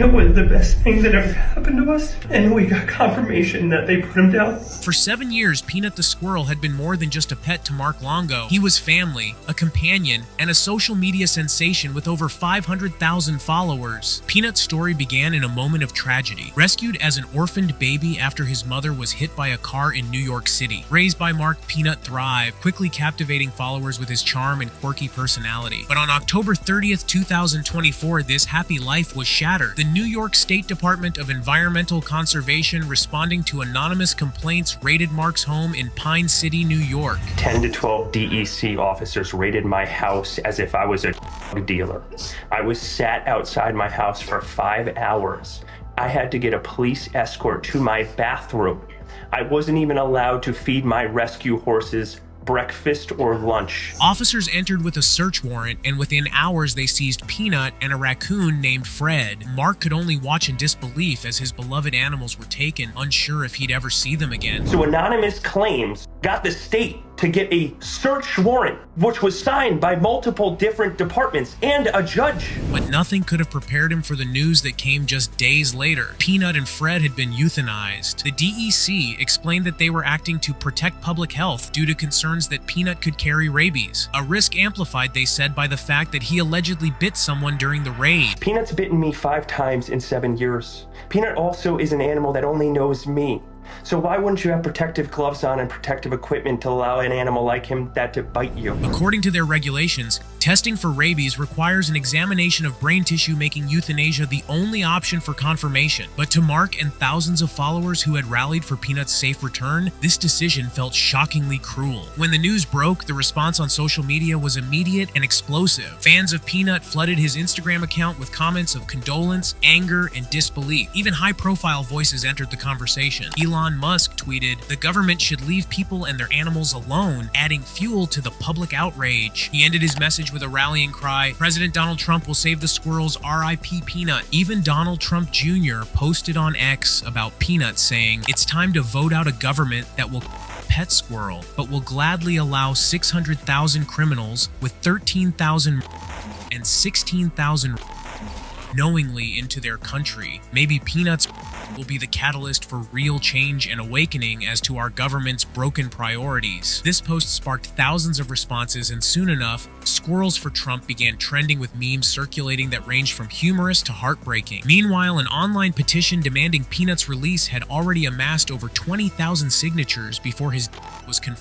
Peanut was the best thing that ever happened to us, and we got confirmation that they put him down. For 7 years, Peanut the squirrel had been more than just a pet to Mark Longo. He was family, a companion, and a social media sensation with over 500,000 followers. Peanut's story began in a moment of tragedy. Rescued as an orphaned baby after his mother was hit by a car in New York City. Raised by Mark, Peanut thrived, quickly captivating followers with his charm and quirky personality. But on October 30th, 2024, this happy life was shattered. The New York State Department of Environmental Conservation, responding to anonymous complaints, raided Mark's home in Pine City, New York. 10 to 12 DEC officers raided my house as if I was a drug dealer. I was sat outside my house for 5 hours. I had to get a police escort to my bathroom. I wasn't even allowed to feed my rescue horses breakfast or lunch. Officers entered with a search warrant, and within hours they seized Peanut and a raccoon named Fred. Mark could only watch in disbelief as his beloved animals were taken, unsure if he'd ever see them again. So anonymous claims got the state to get a search warrant, which was signed by multiple different departments and a judge. But nothing could have prepared him for the news that came just days later. Peanut and Fred had been euthanized. The DEC explained that they were acting to protect public health due to concerns that Peanut could carry rabies, a risk amplified, they said, by the fact that he allegedly bit someone during the raid. Peanut's bitten me 5 times in 7 years. Peanut also is an animal that only knows me. So why wouldn't you have protective gloves on and protective equipment to allow an animal like him that to bite you? According to their regulations, testing for rabies requires an examination of brain tissue, making euthanasia the only option for confirmation. But to Mark and thousands of followers who had rallied for Peanut's safe return, this decision felt shockingly cruel. When the news broke, the response on social media was immediate and explosive. Fans of Peanut flooded his Instagram account with comments of condolence, anger, and disbelief. Even high-profile voices entered the conversation. Elon Musk tweeted, "The government should leave people and their animals alone," adding fuel to the public outrage. He ended his message with a rallying cry, "President Donald Trump will save the squirrels, RIP Peanut." Even Donald Trump Jr. posted on X about Peanut, saying, "It's time to vote out a government that will pet squirrel, but will gladly allow 600,000 criminals with 13,000 and 16,000 knowingly into their country. Maybe Peanuts will be the catalyst for real change and awakening as to our government's broken priorities." This post sparked thousands of responses, and soon enough, Squirrels for Trump began trending with memes circulating that ranged from humorous to heartbreaking. Meanwhile, an online petition demanding Peanut's release had already amassed over 20,000 signatures before his was confirmed.